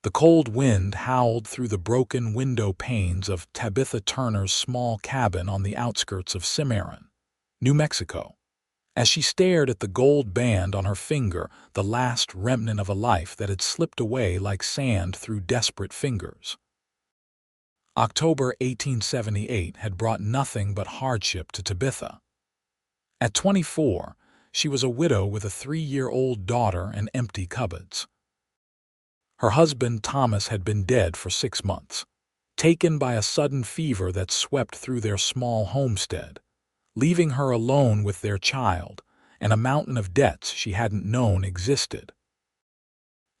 The cold wind howled through the broken window panes of Tabitha Turner's small cabin on the outskirts of Cimarron, New Mexico. As she stared at the gold band on her finger, the last remnant of a life that had slipped away like sand through desperate fingers. October 1878 had brought nothing but hardship to Tabitha. At 24, she was a widow with a 3-year-old daughter and empty cupboards. Her husband, Thomas, had been dead for 6 months, taken by a sudden fever that swept through their small homestead, leaving her alone with their child and a mountain of debts she hadn't known existed.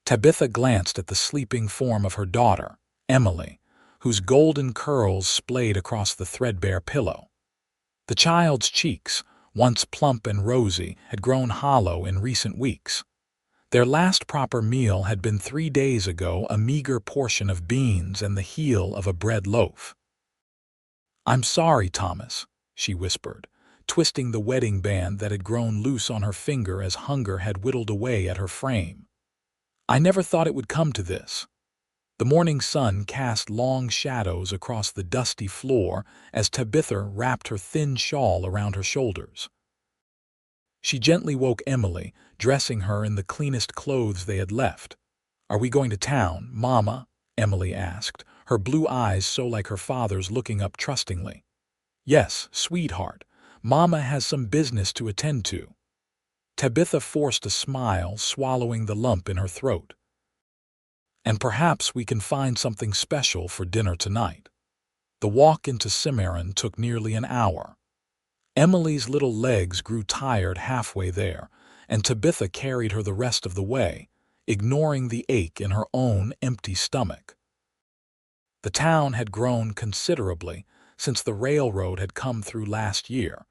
Tabitha glanced at the sleeping form of her daughter, Emily, whose golden curls splayed across the threadbare pillow. The child's cheeks, once plump and rosy, had grown hollow in recent weeks. Their last proper meal had been 3 days ago, a meager portion of beans and the heel of a bread loaf. "I'm sorry, Thomas," she whispered, twisting the wedding band that had grown loose on her finger as hunger had whittled away at her frame. "I never thought it would come to this." The morning sun cast long shadows across the dusty floor as Tabitha wrapped her thin shawl around her shoulders. She gently woke Emily, dressing her in the cleanest clothes they had left. "Are we going to town, Mama?" Emily asked, her blue eyes so like her father's looking up trustingly. "Yes, sweetheart. Mama has some business to attend to." Tabitha forced a smile, swallowing the lump in her throat. "And perhaps we can find something special for dinner tonight." The walk into Cimarron took nearly an hour. Emily's little legs grew tired halfway there, and Tabitha carried her the rest of the way, ignoring the ache in her own empty stomach. The town had grown considerably since the railroad had come through last year,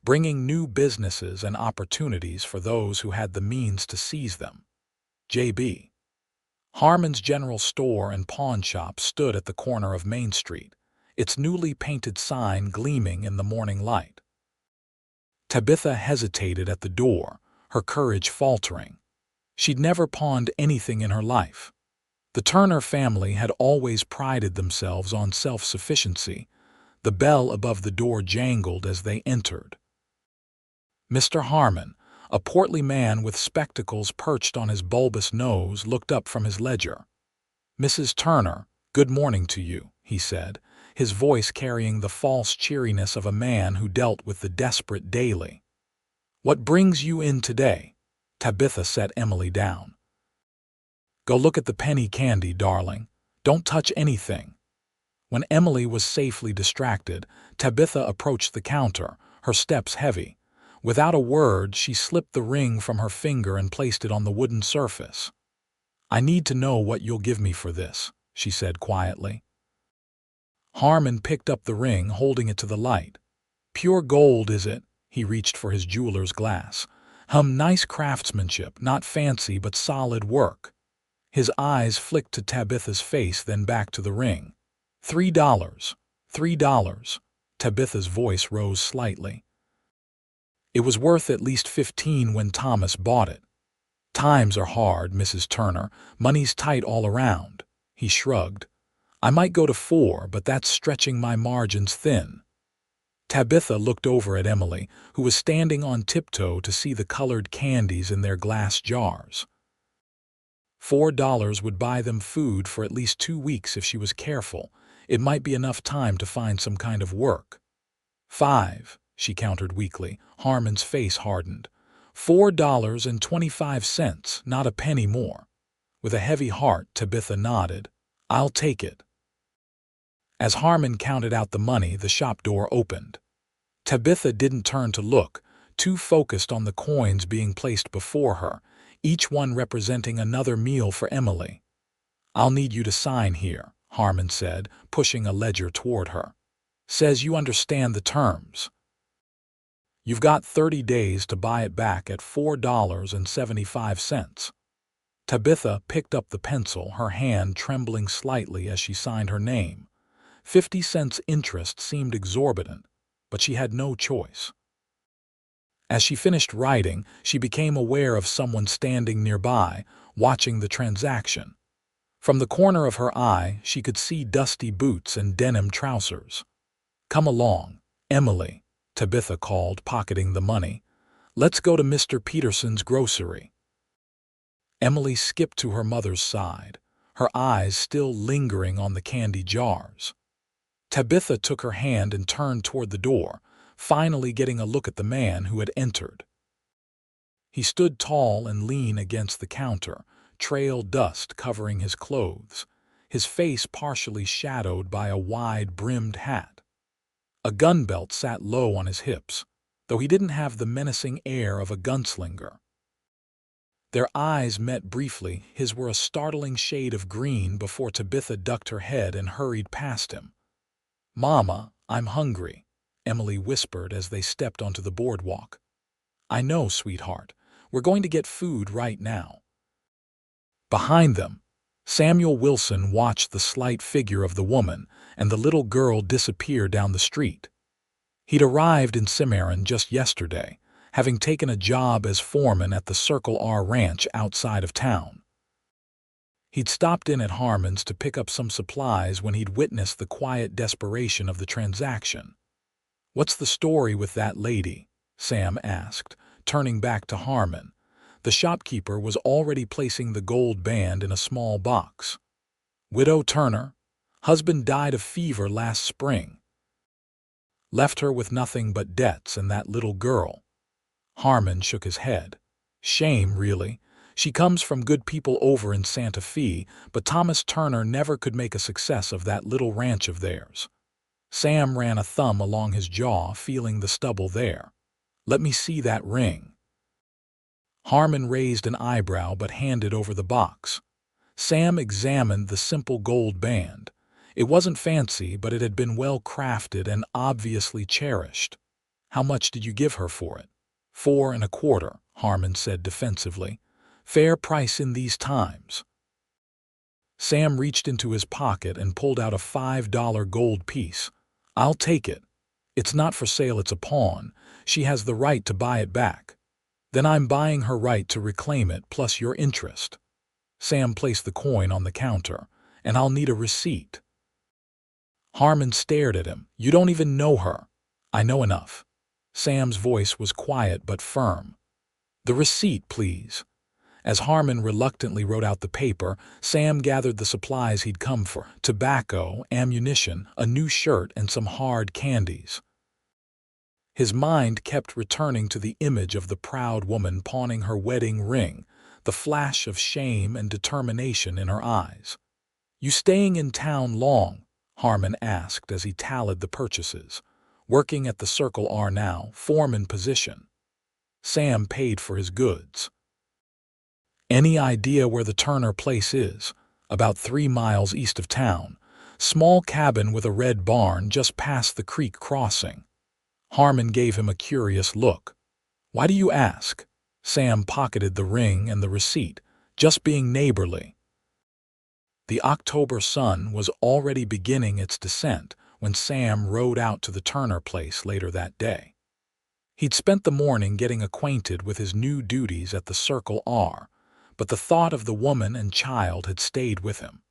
bringing new businesses and opportunities for those who had the means to seize them. J.B. Harmon's general store and pawn shop stood at the corner of Main Street, its newly painted sign gleaming in the morning light. Tabitha hesitated at the door, her courage faltering. She'd never pawned anything in her life. The Turner family had always prided themselves on self-sufficiency. The bell above the door jangled as they entered. Mr. Harmon, a portly man with spectacles perched on his bulbous nose, looked up from his ledger. "Mrs. Turner, good morning to you," he said, his voice carrying the false cheeriness of a man who dealt with the desperate daily. "What brings you in today?" Tabitha set Emily down. "Go look at the penny candy, darling. Don't touch anything." When Emily was safely distracted, Tabitha approached the counter, her steps heavy. Without a word, she slipped the ring from her finger and placed it on the wooden surface. "I need to know what you'll give me for this," she said quietly. Harmon picked up the ring, holding it to the light. "Pure gold, is it?" He reached for his jeweler's glass. Nice craftsmanship, not fancy but solid work." His eyes flicked to Tabitha's face, then back to the ring. $3. $3. Tabitha's voice rose slightly. "It was worth at least 15 when Thomas bought it." "Times are hard, Mrs. Turner. Money's tight all around." He shrugged. "I might go to 4, but that's stretching my margins thin." Tabitha looked over at Emily, who was standing on tiptoe to see the colored candies in their glass jars. $4 would buy them food for at least 2 weeks if she was careful. It might be enough time to find some kind of work. 5, she countered weakly. Harmon's face hardened. $4.25, not a penny more. With a heavy heart, Tabitha nodded. "I'll take it." As Harmon counted out the money, the shop door opened. Tabitha didn't turn to look, too focused on the coins being placed before her, each one representing another meal for Emily. "I'll need you to sign here," Harmon said, pushing a ledger toward her. "Says you understand the terms. You've got 30 days to buy it back at $4.75. Tabitha picked up the pencil, her hand trembling slightly as she signed her name. 50 cents interest seemed exorbitant, but she had no choice. As she finished writing, she became aware of someone standing nearby, watching the transaction. From the corner of her eye, she could see dusty boots and denim trousers. "Come along, Emily," Tabitha called, pocketing the money. "Let's go to Mr. Peterson's grocery." Emily skipped to her mother's side, her eyes still lingering on the candy jars. Tabitha took her hand and turned toward the door, finally getting a look at the man who had entered. He stood tall and lean against the counter, trail dust covering his clothes, his face partially shadowed by a wide-brimmed hat. A gun belt sat low on his hips, though he didn't have the menacing air of a gunslinger. Their eyes met briefly. His were a startling shade of green before Tabitha ducked her head and hurried past him. "Mama, I'm hungry," Emily whispered as they stepped onto the boardwalk. "I know, sweetheart. We're going to get food right now." Behind them, Samuel Wilson watched the slight figure of the woman and the little girl disappear down the street. He'd arrived in Cimarron just yesterday, having taken a job as foreman at the Circle R ranch outside of town. He'd stopped in at Harmon's to pick up some supplies when he'd witnessed the quiet desperation of the transaction. "What's the story with that lady?" Sam asked, turning back to Harmon. The shopkeeper was already placing the gold band in a small box. "Widow Turner. Husband died of fever last spring. Left her with nothing but debts and that little girl." Harmon shook his head. "Shame, really. She comes from good people over in Santa Fe, but Thomas Turner never could make a success of that little ranch of theirs." Sam ran a thumb along his jaw, feeling the stubble there. "Let me see that ring." Harmon raised an eyebrow but handed over the box. Sam examined the simple gold band. It wasn't fancy, but it had been well crafted and obviously cherished. "How much did you give her for it?" "4.25, Harmon said defensively. "Fair price in these times." Sam reached into his pocket and pulled out a $5 gold piece. "I'll take it. It's not for sale, it's a pawn. She has the right to buy it back." "Then I'm buying her right to reclaim it, plus your interest." Sam placed the coin on the counter. "And I'll need a receipt." Harmon stared at him. "You don't even know her." "I know enough." Sam's voice was quiet but firm. "The receipt, please." As Harmon reluctantly wrote out the paper, Sam gathered the supplies he'd come for: tobacco, ammunition, a new shirt, and some hard candies. His mind kept returning to the image of the proud woman pawning her wedding ring, the flash of shame and determination in her eyes. "You staying in town long?" Harmon asked as he tallied the purchases. "Working at the Circle R now, foreman position." Sam paid for his goods. "Any idea where the Turner place is?" "About 3 miles east of town. Small cabin with a red barn just past the creek crossing." Harmon gave him a curious look. "Why do you ask?" Sam pocketed the ring and the receipt, just being neighborly. The October sun was already beginning its descent when Sam rode out to the Turner place later that day. He'd spent the morning getting acquainted with his new duties at the Circle R, but the thought of the woman and child had stayed with him.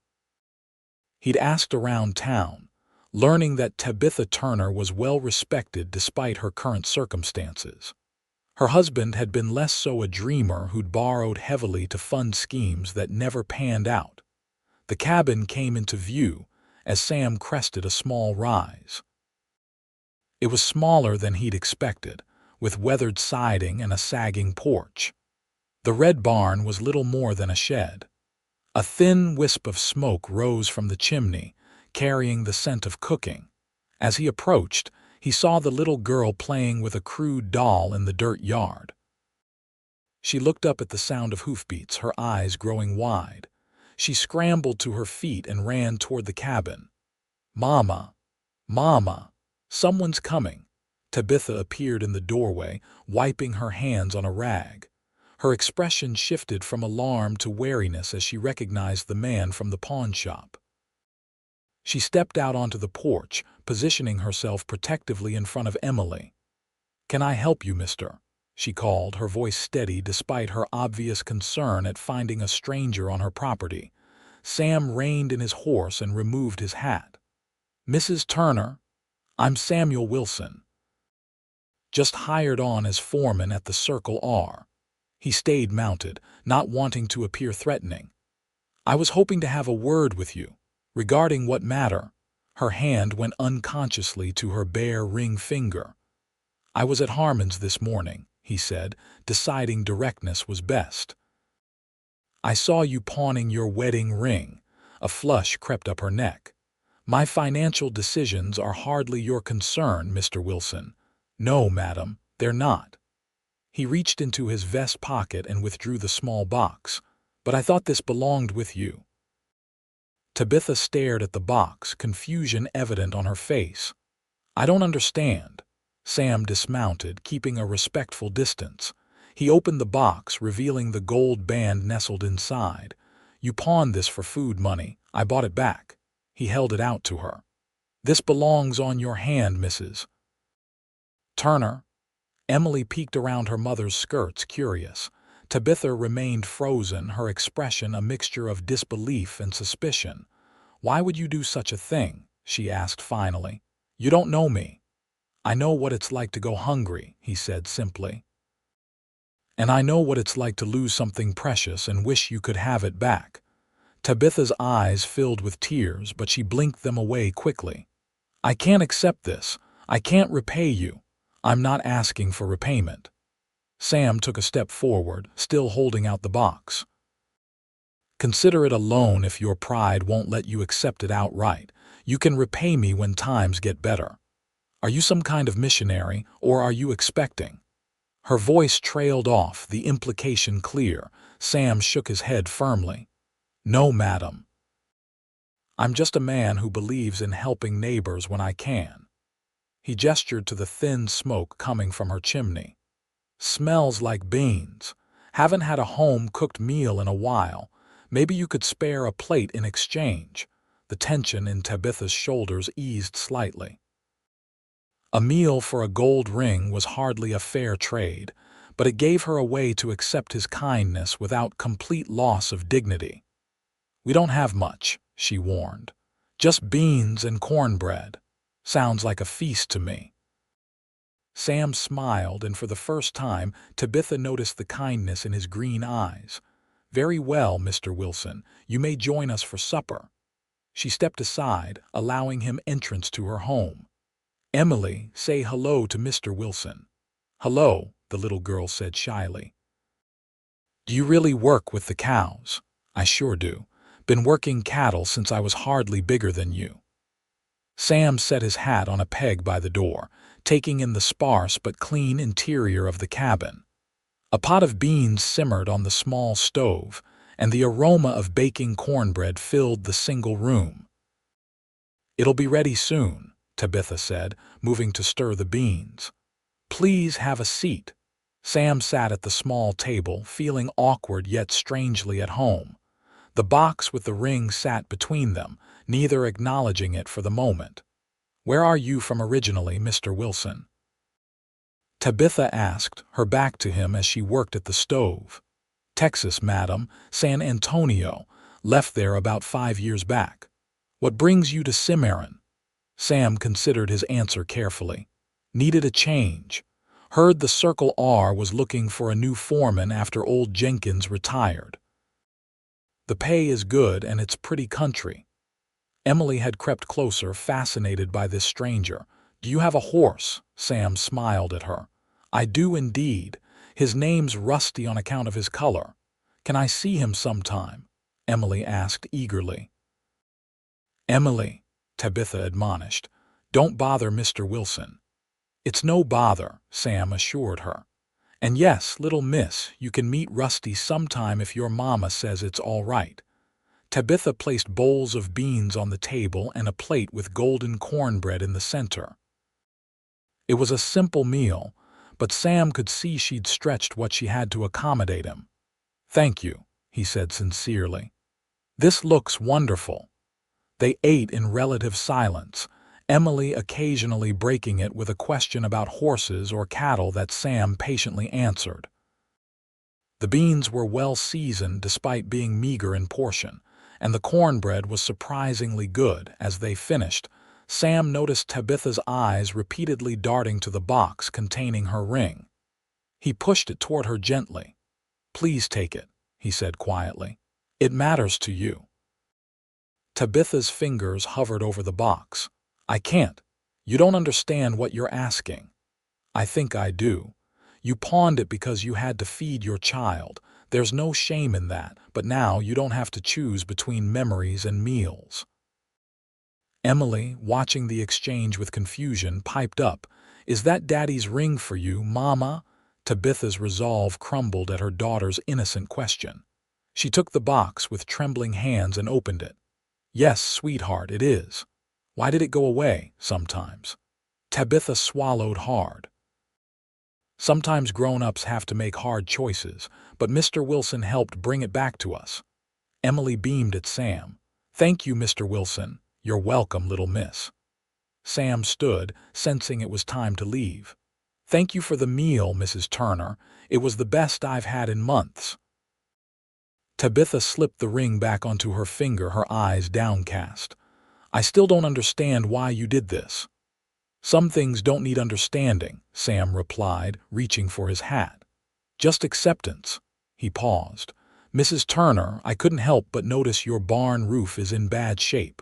He'd asked around town, learning that Tabitha Turner was well respected despite her current circumstances. Her husband had been less so a dreamer who'd borrowed heavily to fund schemes that never panned out. The cabin came into view as Sam crested a small rise. It was smaller than he'd expected, with weathered siding and a sagging porch. The red barn was little more than a shed. A thin wisp of smoke rose from the chimney, carrying the scent of cooking. As he approached, he saw the little girl playing with a crude doll in the dirt yard. She looked up at the sound of hoofbeats, her eyes growing wide. She scrambled to her feet and ran toward the cabin. "Mama! Mama! Someone's coming!" Tabitha appeared in the doorway, wiping her hands on a rag. Her expression shifted from alarm to wariness as she recognized the man from the pawn shop. She stepped out onto the porch, positioning herself protectively in front of Emily. "Can I help you, mister?" she called, her voice steady despite her obvious concern at finding a stranger on her property. Sam reined in his horse and removed his hat. "Mrs. Turner, I'm Samuel Wilson. Just hired on as foreman at the Circle R." He stayed mounted, not wanting to appear threatening. "I was hoping to have a word with you. Regarding what matter?" Her hand went unconsciously to her bare ring finger. "I was at Harmon's this morning," he said, deciding directness was best. "I saw you pawning your wedding ring." A flush crept up her neck. "My financial decisions are hardly your concern, Mr. Wilson." "No, madam, they're not." He reached into his vest pocket and withdrew the small box. "But I thought this belonged with you." Tabitha stared at the box, confusion evident on her face. "I don't understand." Sam dismounted, keeping a respectful distance. He opened the box, revealing the gold band nestled inside. "You pawned this for food money. I bought it back." He held it out to her. "This belongs on your hand, Mrs. Turner." Emily peeked around her mother's skirts, curious. Tabitha remained frozen, her expression a mixture of disbelief and suspicion. "Why would you do such a thing?" she asked finally. "You don't know me." "I know what it's like to go hungry," he said simply. "And I know what it's like to lose something precious and wish you could have it back." Tabitha's eyes filled with tears, but she blinked them away quickly. "I can't accept this. I can't repay you. I'm not asking for repayment." Sam took a step forward, still holding out the box. "Consider it a loan if your pride won't let you accept it outright. You can repay me when times get better." "Are you some kind of missionary, or are you expecting?" Her voice trailed off, the implication clear. Sam shook his head firmly. "No, madam. I'm just a man who believes in helping neighbors when I can." He gestured to the thin smoke coming from her chimney. "Smells like beans. Haven't had a home-cooked meal in a while. Maybe you could spare a plate in exchange." The tension in Tabitha's shoulders eased slightly. A meal for a gold ring was hardly a fair trade, but it gave her a way to accept his kindness without complete loss of dignity. "We don't have much," she warned. "Just beans and cornbread. Sounds like a feast to me." Sam smiled, and for the first time, Tabitha noticed the kindness in his green eyes. "Very well, Mr. Wilson, you may join us for supper." She stepped aside, allowing him entrance to her home. "Emily, say hello to Mr. Wilson." "Hello," the little girl said shyly. "Do you really work with the cows?" "I sure do. Been working cattle since I was hardly bigger than you." Sam set his hat on a peg by the door, taking in the sparse but clean interior of the cabin. A pot of beans simmered on the small stove, and the aroma of baking cornbread filled the single room. "It'll be ready soon," Tabitha said, moving to stir the beans. "Please have a seat." Sam sat at the small table, feeling awkward yet strangely at home. The box with the ring sat between them, neither acknowledging it for the moment. "Where are you from originally, Mr. Wilson?" Tabitha asked, her back to him as she worked at the stove. "Texas, madam, San Antonio. Left there about 5 years back." "What brings you to Cimarron?" Sam considered his answer carefully. "Needed a change. Heard the Circle R was looking for a new foreman after old Jenkins retired. The pay is good and it's pretty country." Emily had crept closer, fascinated by this stranger. "Do you have a horse?" Sam smiled at her. "I do indeed. His name's Rusty on account of his color." "Can I see him sometime?" Emily asked eagerly. "Emily," Tabitha admonished, "don't bother Mr. Wilson." "It's no bother," Sam assured her. "And yes, little miss, you can meet Rusty sometime if your mama says it's all right." Tabitha placed bowls of beans on the table and a plate with golden cornbread in the center. It was a simple meal, but Sam could see she'd stretched what she had to accommodate him. "Thank you," he said sincerely. "This looks wonderful." They ate in relative silence, Emily occasionally breaking it with a question about horses or cattle that Sam patiently answered. The beans were well seasoned despite being meager in portion, and the cornbread was surprisingly good. As they finished, Sam noticed Tabitha's eyes repeatedly darting to the box containing her ring. He pushed it toward her gently. "Please take it," he said quietly. "It matters to you." Tabitha's fingers hovered over the box. "I can't. You don't understand what you're asking." "I think I do. You pawned it because you had to feed your child. There's no shame in that, but now you don't have to choose between memories and meals." Emily, watching the exchange with confusion, piped up, "Is that Daddy's ring for you, Mama?" Tabitha's resolve crumbled at her daughter's innocent question. She took the box with trembling hands and opened it. "Yes, sweetheart, it is. Why did it go away sometimes?" Tabitha swallowed hard. "Sometimes grown-ups have to make hard choices, but Mr. Wilson helped bring it back to us." Emily beamed at Sam. "Thank you, Mr. Wilson. You're welcome, little miss." Sam stood, sensing it was time to leave. "Thank you for the meal, Mrs. Turner. It was the best I've had in months." Tabitha slipped the ring back onto her finger, her eyes downcast. "I still don't understand why you did this." "Some things don't need understanding," Sam replied, reaching for his hat. "Just acceptance." He paused. "Mrs. Turner, I couldn't help but notice your barn roof is in bad shape.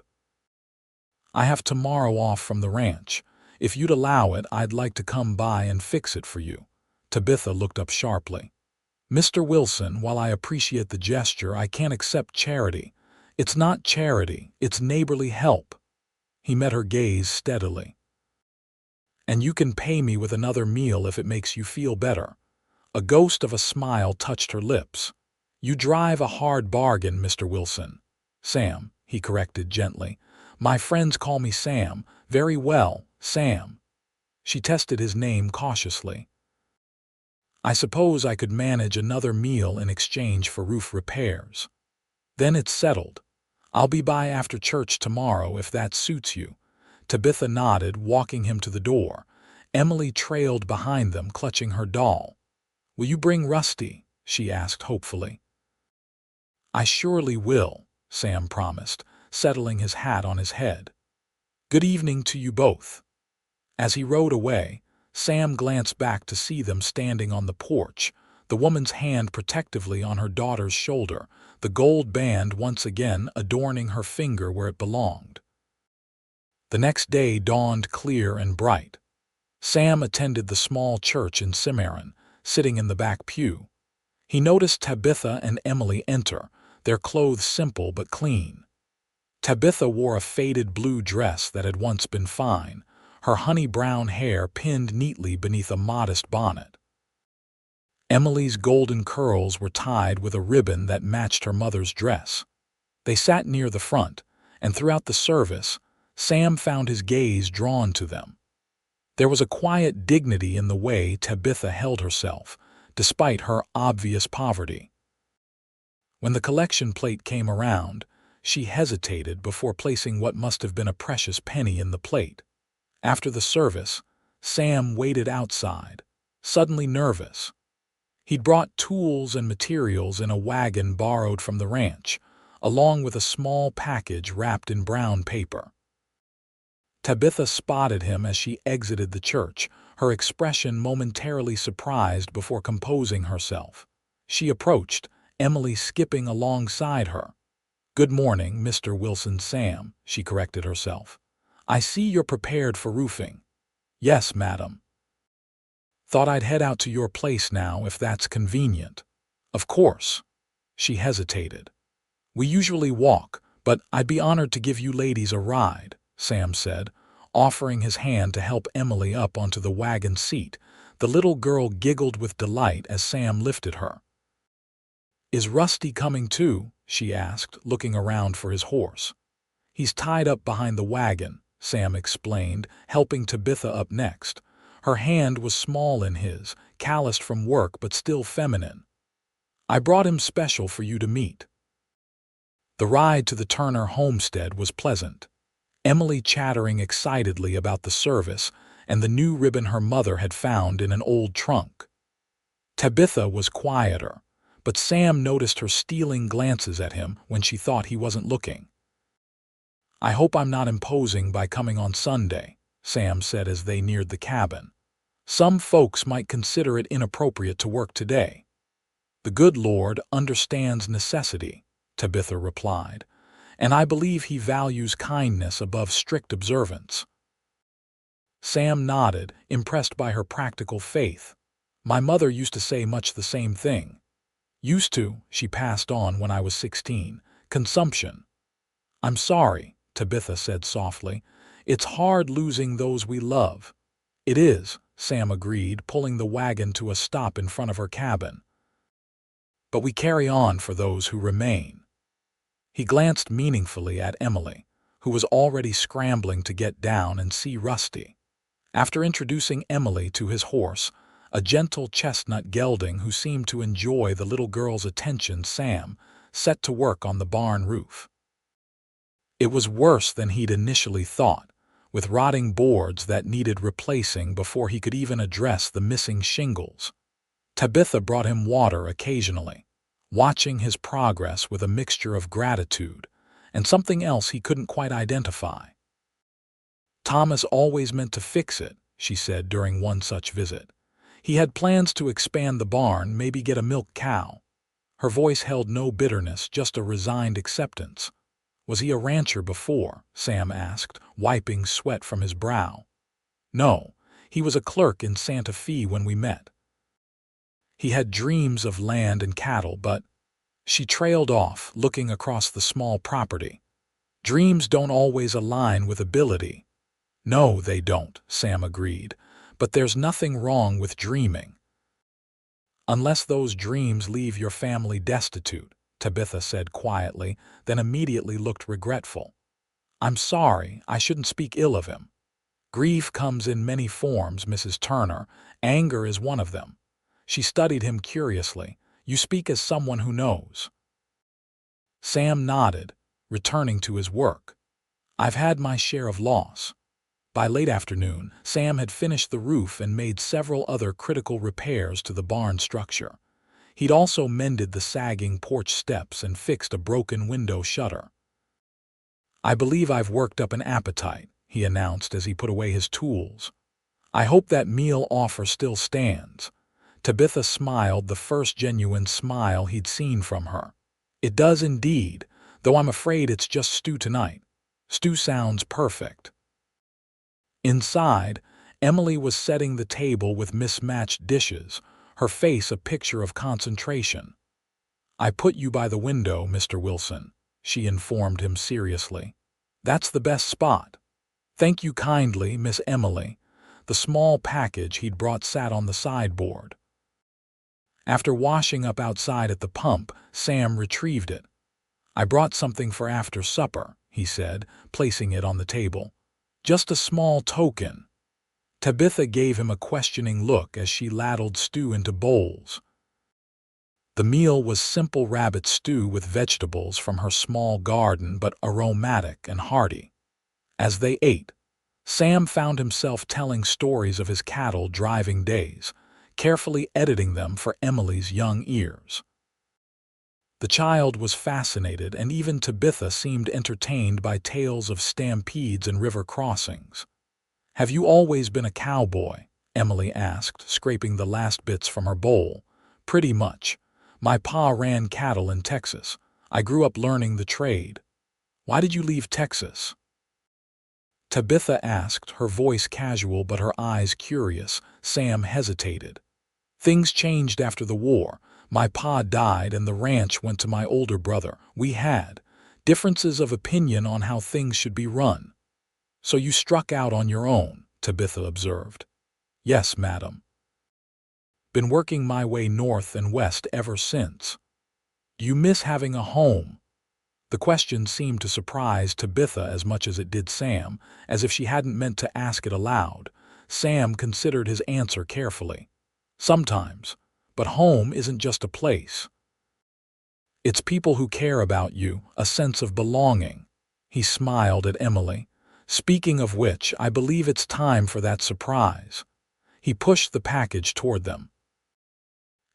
I have tomorrow off from the ranch. If you'd allow it, I'd like to come by and fix it for you." Tabitha looked up sharply. "Mr. Wilson, while I appreciate the gesture, I can't accept charity. It's not charity, it's neighborly help." He met her gaze steadily. "And you can pay me with another meal if it makes you feel better." A ghost of a smile touched her lips. "You drive a hard bargain, Mr. Wilson." "Sam," he corrected gently. "My friends call me Sam." "Very well, Sam." She tested his name cautiously. "I suppose I could manage another meal in exchange for roof repairs." "Then it's settled. I'll be by after church tomorrow if that suits you." Tabitha nodded, walking him to the door. Emily trailed behind them, clutching her doll. "Will you bring Rusty?" she asked hopefully. "I surely will," Sam promised, settling his hat on his head. "Good evening to you both." As he rode away, Sam glanced back to see them standing on the porch, the woman's hand protectively on her daughter's shoulder, the gold band once again adorning her finger where it belonged. The next day dawned clear and bright. Sam attended the small church in Cimarron, sitting in the back pew. He noticed Tabitha and Emily enter, their clothes simple but clean. Tabitha wore a faded blue dress that had once been fine, her honey-brown hair pinned neatly beneath a modest bonnet. Emily's golden curls were tied with a ribbon that matched her mother's dress. They sat near the front, and throughout the service, Sam found his gaze drawn to them. There was a quiet dignity in the way Tabitha held herself, despite her obvious poverty. When the collection plate came around, she hesitated before placing what must have been a precious penny in the plate. After the service, Sam waited outside, suddenly nervous. He'd brought tools and materials in a wagon borrowed from the ranch, along with a small package wrapped in brown paper. Tabitha spotted him as she exited the church, her expression momentarily surprised before composing herself. She approached, Emily skipping alongside her. "Good morning, Mr. Wilson." "Sam," she corrected herself. "I see you're prepared for roofing." "Yes, madam." "Thought I'd head out to your place now if that's convenient." "Of course." She hesitated. "We usually walk, but I'd be honored to give you ladies a ride," Sam said, offering his hand to help Emily up onto the wagon seat. The little girl giggled with delight as Sam lifted her. "Is Rusty coming too?" she asked, looking around for his horse. "He's tied up behind the wagon," Sam explained, helping Tabitha up next. Her hand was small in his, calloused from work but still feminine. "I brought him special for you to meet." The ride to the Turner homestead was pleasant. Emily chattering excitedly about the service and the new ribbon her mother had found in an old trunk. Tabitha was quieter, but Sam noticed her stealing glances at him when she thought he wasn't looking. "I hope I'm not imposing by coming on Sunday," Sam said as they neared the cabin. "Some folks might consider it inappropriate to work today." "The good Lord understands necessity," Tabitha replied, "and I believe he values kindness above strict observance." Sam nodded, impressed by her practical faith. "My mother used to say much the same thing. Used to, she passed on when I was 16. Consumption." "I'm sorry," Tabitha said softly. "It's hard losing those we love." "It is," Sam agreed, pulling the wagon to a stop in front of her cabin. "But we carry on for those who remain." He glanced meaningfully at Emily, who was already scrambling to get down and see Rusty. After introducing Emily to his horse, a gentle chestnut gelding who seemed to enjoy the little girl's attention, Sam set to work on the barn roof. It was worse than he'd initially thought, with rotting boards that needed replacing before he could even address the missing shingles. Tabitha brought him water occasionally, watching his progress with a mixture of gratitude and something else he couldn't quite identify. "Thomas always meant to fix it," she said during one such visit. "He had plans to expand the barn, maybe get a milk cow." Her voice held no bitterness, just a resigned acceptance. "Was he a rancher before?" Sam asked, wiping sweat from his brow. "No, he was a clerk in Santa Fe when we met. He had dreams of land and cattle, but—" She trailed off, looking across the small property. "Dreams don't always align with ability." "No, they don't," Sam agreed, "but there's nothing wrong with dreaming." "Unless those dreams leave your family destitute," Tabitha said quietly, then immediately looked regretful. "I'm sorry, I shouldn't speak ill of him. Grief comes in many forms, Mrs. Turner. Anger is one of them." She studied him curiously. "You speak as someone who knows." Sam nodded, returning to his work. "I've had my share of loss." By late afternoon, Sam had finished the roof and made several other critical repairs to the barn structure. He'd also mended the sagging porch steps and fixed a broken window shutter. "I believe I've worked up an appetite," he announced as he put away his tools. "I hope that meal offer still stands." Tabitha smiled, the first genuine smile he'd seen from her. "It does indeed, though I'm afraid it's just stew tonight." "Stew sounds perfect." Inside, Emily was setting the table with mismatched dishes, her face a picture of concentration. "I put you by the window, Mr. Wilson," she informed him seriously. "That's the best spot." "Thank you kindly, Miss Emily." The small package he'd brought sat on the sideboard. After washing up outside at the pump, Sam retrieved it. "I brought something for after supper," he said, placing it on the table. "Just a small token." Tabitha gave him a questioning look as she ladled stew into bowls. The meal was simple rabbit stew with vegetables from her small garden, but aromatic and hearty. As they ate, Sam found himself telling stories of his cattle driving days, carefully editing them for Emily's young ears. The child was fascinated, and even Tabitha seemed entertained by tales of stampedes and river crossings. "Have you always been a cowboy?" Emily asked, scraping the last bits from her bowl. "Pretty much. My pa ran cattle in Texas. I grew up learning the trade." "Why did you leave Texas?" Tabitha asked, her voice casual but her eyes curious. Sam hesitated. "Things changed after the war. My pa died and the ranch went to my older brother. We had differences of opinion on how things should be run." "So you struck out on your own," Tabitha observed. "Yes, madam. Been working my way north and west ever since." "Do you miss having a home?" The question seemed to surprise Tabitha as much as it did Sam, as if she hadn't meant to ask it aloud. Sam considered his answer carefully. "Sometimes, but home isn't just a place. It's people who care about you, a sense of belonging." He smiled at Emily. "Speaking of which, I believe it's time for that surprise." He pushed the package toward them.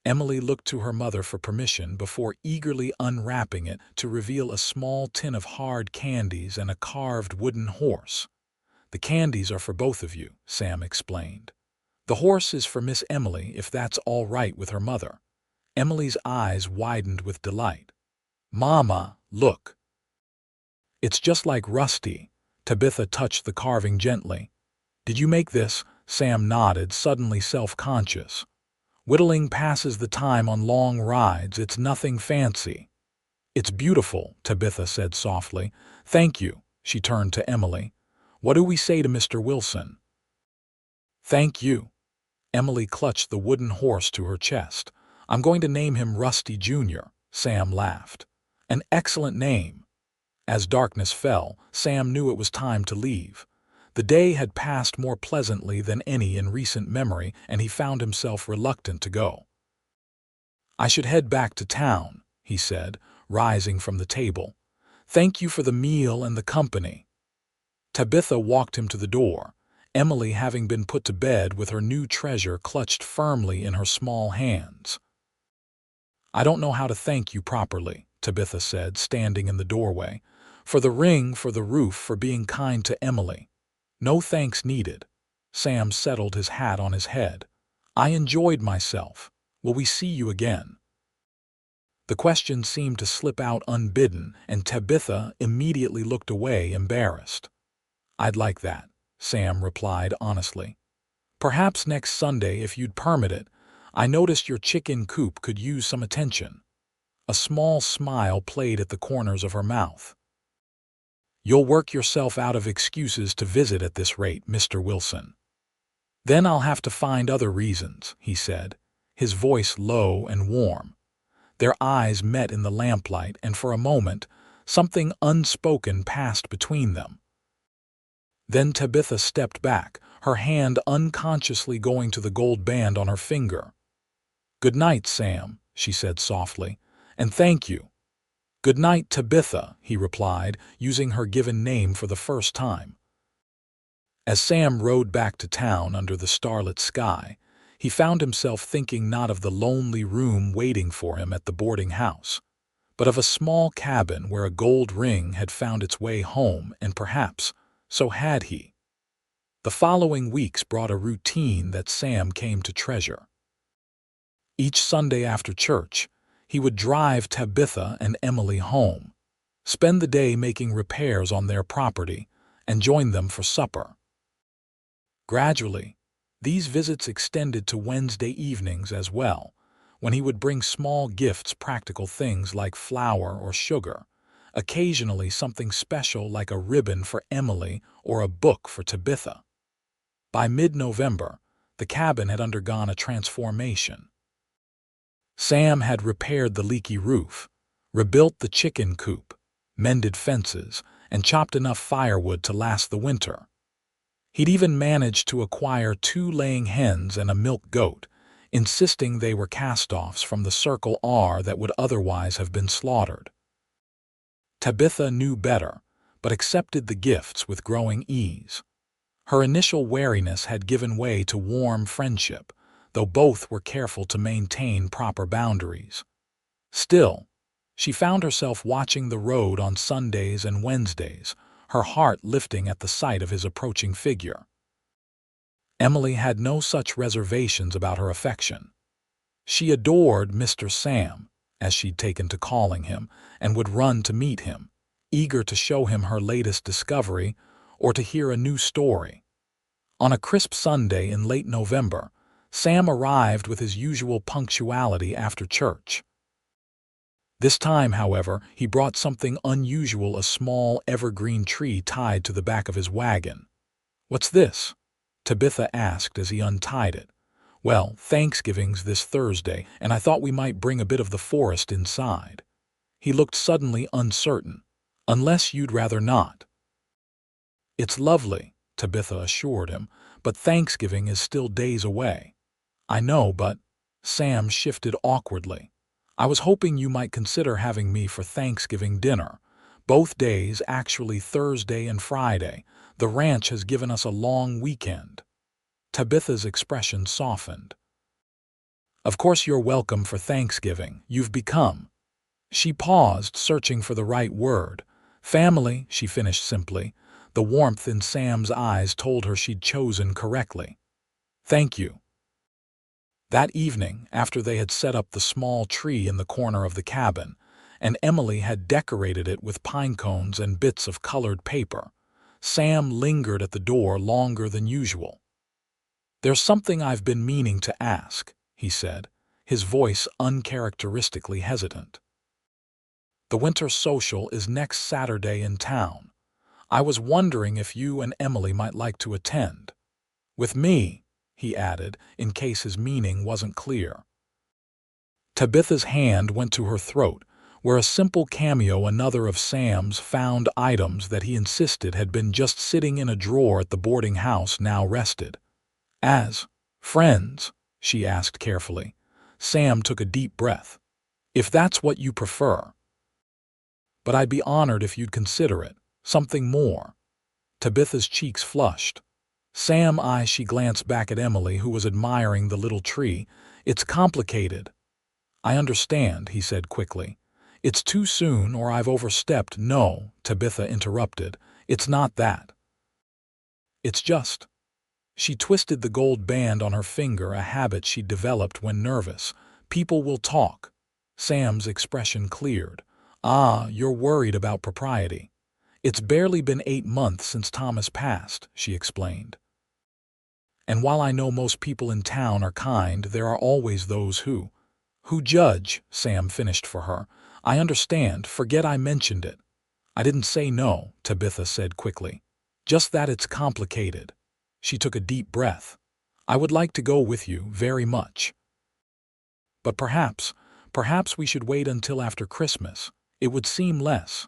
Emily looked to her mother for permission before eagerly unwrapping it to reveal a small tin of hard candies and a carved wooden horse. "The candies are for both of you," Sam explained. "The horse is for Miss Emily, if that's all right with her mother." Emily's eyes widened with delight. "Mama, look. It's just like Rusty." Tabitha touched the carving gently. "Did you make this?" Sam nodded, suddenly self-conscious. "Whittling passes the time on long rides. It's nothing fancy." "It's beautiful," Tabitha said softly. "Thank you." She turned to Emily. "What do we say to Mr. Wilson?" "Thank you." Emily clutched the wooden horse to her chest. "I'm going to name him Rusty Jr." Sam laughed. "An excellent name." As darkness fell, Sam knew it was time to leave. The day had passed more pleasantly than any in recent memory, and he found himself reluctant to go. "I should head back to town," he said, rising from the table. "Thank you for the meal and the company." Tabitha walked him to the door, Emily having been put to bed with her new treasure clutched firmly in her small hands. "I don't know how to thank you properly," Tabitha said, standing in the doorway. "For the ring, for the roof, for being kind to Emily." "No thanks needed." Sam settled his hat on his head. "I enjoyed myself. Will we see you again?" The question seemed to slip out unbidden, and Tabitha immediately looked away, embarrassed. "I'd like that," Sam replied honestly. "Perhaps next Sunday, if you'd permit it. I noticed your chicken coop could use some attention." A small smile played at the corners of her mouth. "You'll work yourself out of excuses to visit at this rate, Mr. Wilson." "Then I'll have to find other reasons," he said, his voice low and warm. Their eyes met in the lamplight, and for a moment, something unspoken passed between them. Then Tabitha stepped back, her hand unconsciously going to the gold band on her finger. "Good night, Sam," she said softly, "and thank you." "Good night, Tabitha," he replied, using her given name for the first time. As Sam rode back to town under the starlit sky, he found himself thinking not of the lonely room waiting for him at the boarding house, but of a small cabin where a gold ring had found its way home, and perhaps so had he. The following weeks brought a routine that Sam came to treasure. Each Sunday after church, he would drive Tabitha and Emily home, spend the day making repairs on their property, and join them for supper. Gradually, these visits extended to Wednesday evenings as well, when he would bring small gifts, practical things like flour or sugar, occasionally something special like a ribbon for Emily or a book for Tabitha. By mid-November, the cabin had undergone a transformation. Sam had repaired the leaky roof, rebuilt the chicken coop, mended fences, and chopped enough firewood to last the winter. He'd even managed to acquire 2 laying hens and a milk goat, insisting they were cast-offs from the Circle R that would otherwise have been slaughtered. Tabitha knew better, but accepted the gifts with growing ease. Her initial wariness had given way to warm friendship, though both were careful to maintain proper boundaries. Still, she found herself watching the road on Sundays and Wednesdays, her heart lifting at the sight of his approaching figure. Emily had no such reservations about her affection. She adored Mr. Sam, as she'd taken to calling him, and would run to meet him, eager to show him her latest discovery or to hear a new story. On a crisp Sunday in late November, Sam arrived with his usual punctuality after church. This time, however, he brought something unusual, a small evergreen tree tied to the back of his wagon. "What's this?" Tabitha asked as he untied it. "Well, Thanksgiving's this Thursday, and I thought we might bring a bit of the forest inside." He looked suddenly uncertain. "Unless you'd rather not." "It's lovely," Tabitha assured him, "but Thanksgiving is still days away." "I know, but—" Sam shifted awkwardly. "I was hoping you might consider having me for Thanksgiving dinner. Both days, actually Thursday and Friday. The ranch has given us a long weekend." Tabitha's expression softened. Of course you're welcome for Thanksgiving. You've become. She paused, searching for the right word. Family, she finished simply. The warmth in Sam's eyes told her she'd chosen correctly. Thank you. That evening, after they had set up the small tree in the corner of the cabin, and Emily had decorated it with pine cones and bits of colored paper, Sam lingered at the door longer than usual. "There's something I've been meaning to ask," he said, his voice uncharacteristically hesitant. "The winter social is next Saturday in town. I was wondering if you and Emily might like to attend. With me," he added, in case his meaning wasn't clear. Tabitha's hand went to her throat, where a simple cameo, another of Sam's found items that he insisted had been just sitting in a drawer at the boarding house, now rested. "As friends?" she asked carefully. Sam took a deep breath. "If that's what you prefer. But I'd be honored if you'd consider it. Something more." Tabitha's cheeks flushed. "Sam, she glanced back at Emily, who was admiring the little tree. "It's complicated." "I understand," he said quickly. "It's too soon, or I've overstepped." "No," Tabitha interrupted. "It's not that. It's just—" She twisted the gold band on her finger, a habit she'd developed when nervous. "People will talk." Sam's expression cleared. "Ah, you're worried about propriety." "It's barely been 8 months since Thomas passed," she explained. "And while I know most people in town are kind, there are always those who judge," Sam finished for her. "I understand. Forget I mentioned it." "I didn't say no," Tabitha said quickly. "Just that it's complicated." She took a deep breath. "I would like to go with you, very much. But perhaps we should wait until after Christmas. It would seem less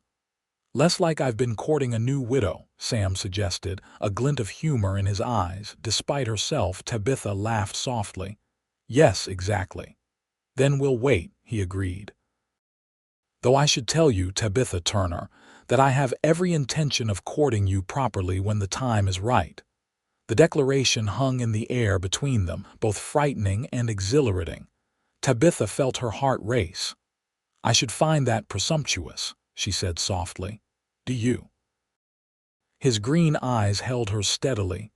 like I've been courting a new widow," Sam suggested, a glint of humor in his eyes. Despite herself, Tabitha laughed softly. "Yes, exactly." "Then we'll wait," he agreed. "Though I should tell you, Tabitha Turner, that I have every intention of courting you properly when the time is right." The declaration hung in the air between them, both frightening and exhilarating. Tabitha felt her heart race. "I should find that presumptuous," she said softly. "Do you?" His green eyes held her steadily.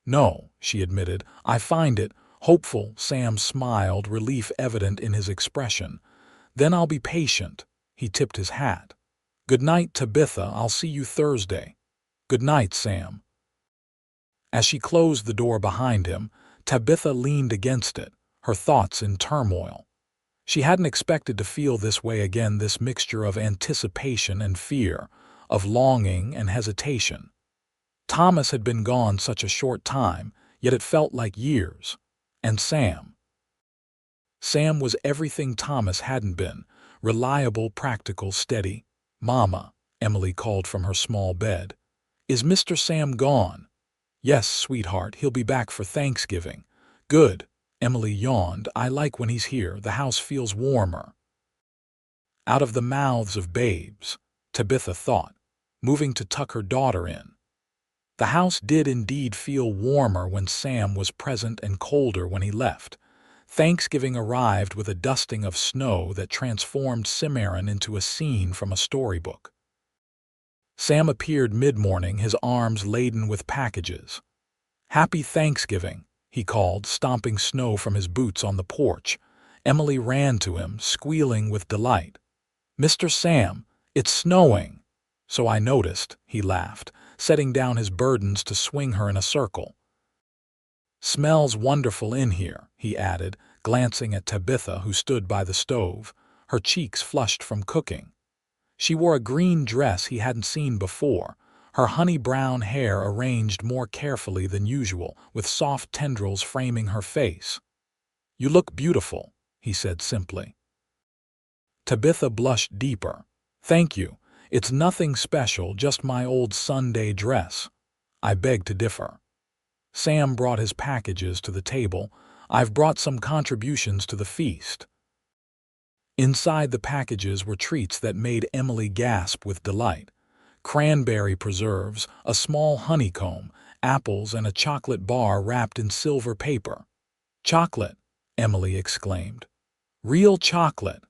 "No," she admitted. "I find it hopeful." Sam smiled, relief evident in his expression. "Then I'll be patient." He tipped his hat. "Good night, Tabitha. I'll see you Thursday." "Good night, Sam." As she closed the door behind him, Tabitha leaned against it, her thoughts in turmoil. She hadn't expected to feel this way again, this mixture of anticipation and fear, of longing and hesitation. Thomas had been gone such a short time, yet it felt like years. And Sam. Sam was everything Thomas hadn't been: reliable, practical, steady. "Mama," Emily called from her small bed. "Is Mr. Sam gone?" "Yes, sweetheart, he'll be back for Thanksgiving." "Good." Emily yawned. "I like when he's here. The house feels warmer." Out of the mouths of babes, Tabitha thought, moving to tuck her daughter in. The house did indeed feel warmer when Sam was present and colder when he left. Thanksgiving arrived with a dusting of snow that transformed Cimarron into a scene from a storybook. Sam appeared mid-morning, his arms laden with packages. "Happy Thanksgiving," he called, stomping snow from his boots on the porch. Emily ran to him, squealing with delight. "Mr. Sam, it's snowing." "So I noticed," he laughed, setting down his burdens to swing her in a circle. "Smells wonderful in here," he added, glancing at Tabitha, who stood by the stove, her cheeks flushed from cooking. She wore a green dress he hadn't seen before, her honey-brown hair arranged more carefully than usual, with soft tendrils framing her face. "You look beautiful," he said simply. Tabitha blushed deeper. "Thank you. It's nothing special, just my old Sunday dress." "I beg to differ." Sam brought his packages to the table. "I've brought some contributions to the feast." Inside the packages were treats that made Emily gasp with delight. Cranberry preserves, a small honeycomb, apples, and a chocolate bar wrapped in silver paper. "Chocolate," Emily exclaimed. "Real chocolate.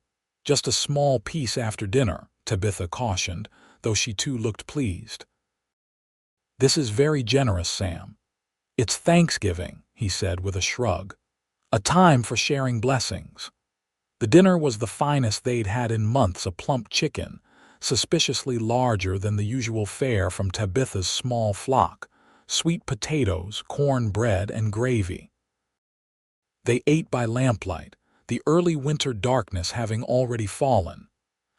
Just a small piece after dinner," Tabitha cautioned, though she too looked pleased. "This is very generous, Sam. It's Thanksgiving," he said with a shrug. "A time for sharing blessings." The dinner was the finest they'd had in months, a plump chicken, suspiciously larger than the usual fare from Tabitha's small flock, sweet potatoes, corn bread, and gravy. They ate by lamplight, the early winter darkness having already fallen.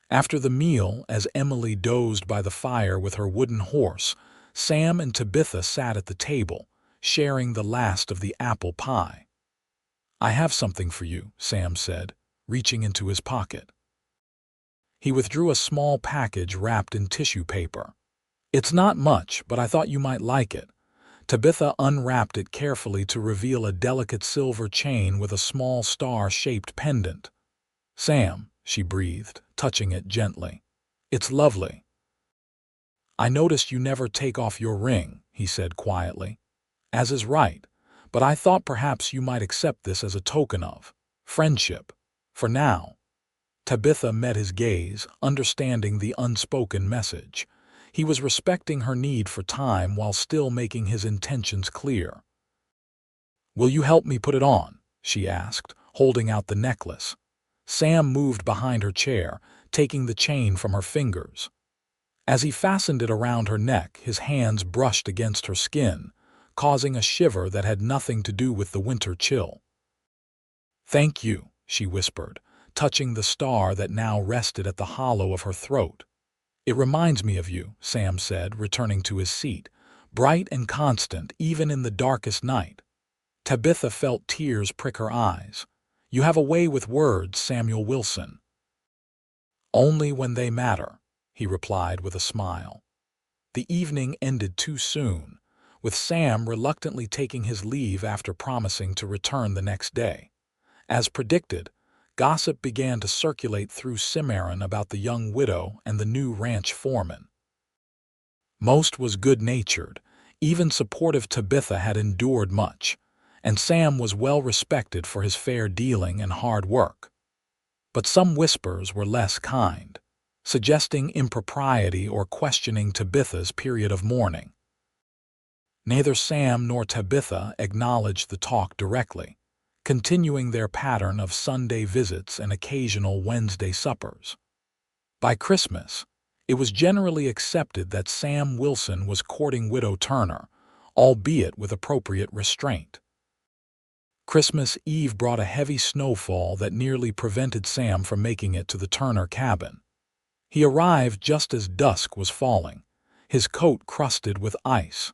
After the meal, as Emily dozed by the fire with her wooden horse, Sam and Tabitha sat at the table, sharing the last of the apple pie. "I have something for you," Sam said, reaching into his pocket. He withdrew a small package wrapped in tissue paper. "It's not much, but I thought you might like it." Tabitha unwrapped it carefully to reveal a delicate silver chain with a small star-shaped pendant. "Sam," she breathed, touching it gently. "It's lovely." "I noticed you never take off your ring," he said quietly. "As is right, but I thought perhaps you might accept this as a token of friendship. For now." Tabitha met his gaze, understanding the unspoken message. He was respecting her need for time while still making his intentions clear. "Will you help me put it on?" she asked, holding out the necklace. Sam moved behind her chair, taking the chain from her fingers. As he fastened it around her neck, his hands brushed against her skin, causing a shiver that had nothing to do with the winter chill. "Thank you," she whispered, touching the star that now rested at the hollow of her throat. "It reminds me of you," Sam said, returning to his seat, "bright and constant even in the darkest night." Tabitha felt tears prick her eyes. "You have a way with words, Samuel Wilson." "Only when they matter," he replied with a smile. The evening ended too soon, with Sam reluctantly taking his leave after promising to return the next day. As predicted, gossip began to circulate through Cimarron about the young widow and the new ranch foreman. Most was good-natured, even supportive. Tabitha had endured much, and Sam was well respected for his fair dealing and hard work. But some whispers were less kind, suggesting impropriety or questioning Tabitha's period of mourning. Neither Sam nor Tabitha acknowledged the talk directly, continuing their pattern of Sunday visits and occasional Wednesday suppers. By Christmas, it was generally accepted that Sam Wilson was courting Widow Turner, albeit with appropriate restraint. Christmas Eve brought a heavy snowfall that nearly prevented Sam from making it to the Turner cabin. He arrived just as dusk was falling, his coat crusted with ice,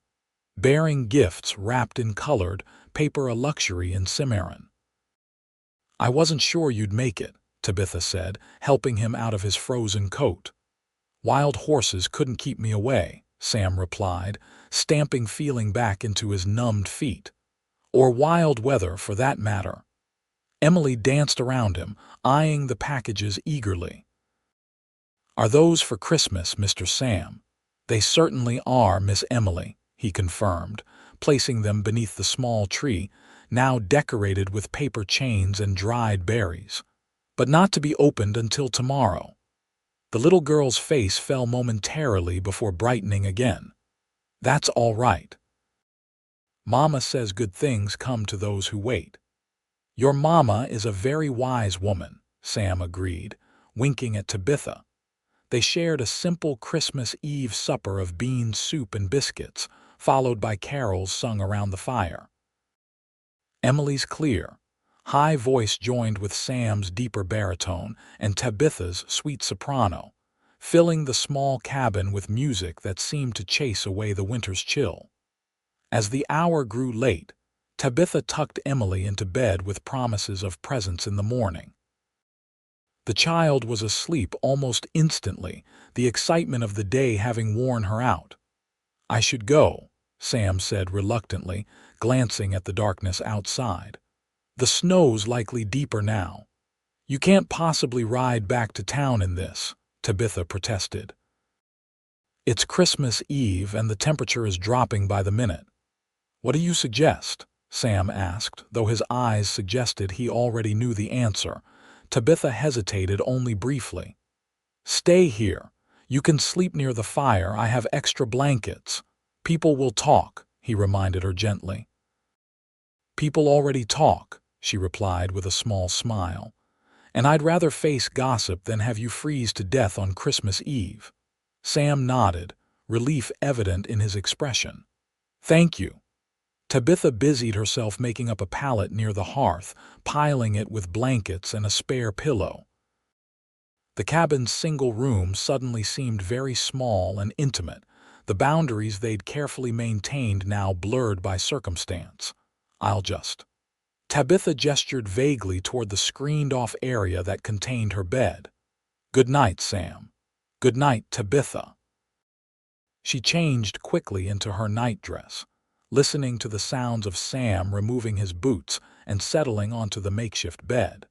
bearing gifts wrapped in colored paper, a luxury in Cimarron. "I wasn't sure you'd make it," Tabitha said, helping him out of his frozen coat. "Wild horses couldn't keep me away," Sam replied, stamping feeling back into his numbed feet. "Or wild weather, for that matter." Emily danced around him, eyeing the packages eagerly. "Are those for Christmas, Mr. Sam?" "They certainly are, Miss Emily," he confirmed, placing them beneath the small tree, now decorated with paper chains and dried berries. "But not to be opened until tomorrow." The little girl's face fell momentarily before brightening again. "That's all right. Mama says good things come to those who wait." "Your mama is a very wise woman," Sam agreed, winking at Tabitha. They shared a simple Christmas Eve supper of bean soup and biscuits, followed by carols sung around the fire. Emily's clear, high voice joined with Sam's deeper baritone and Tabitha's sweet soprano, filling the small cabin with music that seemed to chase away the winter's chill. As the hour grew late, Tabitha tucked Emily into bed with promises of presents in the morning. The child was asleep almost instantly, the excitement of the day having worn her out. "I should go," Sam said reluctantly, glancing at the darkness outside. "The snow's likely deeper now." "You can't possibly ride back to town in this," Tabitha protested. "It's Christmas Eve and the temperature is dropping by the minute. What do you suggest?" Sam asked, though his eyes suggested he already knew the answer. Tabitha hesitated only briefly. "Stay here. You can sleep near the fire. I have extra blankets. People will talk," he reminded her gently. "People already talk," she replied with a small smile. "And I'd rather face gossip than have you freeze to death on Christmas Eve." Sam nodded, relief evident in his expression. "Thank you." Tabitha busied herself making up a pallet near the hearth, piling it with blankets and a spare pillow. The cabin's single room suddenly seemed very small and intimate, the boundaries they'd carefully maintained now blurred by circumstance. "I'll just—" Tabitha gestured vaguely toward the screened-off area that contained her bed. "Good night, Sam." "Good night, Tabitha." She changed quickly into her nightdress, listening to the sounds of Sam removing his boots and settling onto the makeshift bed.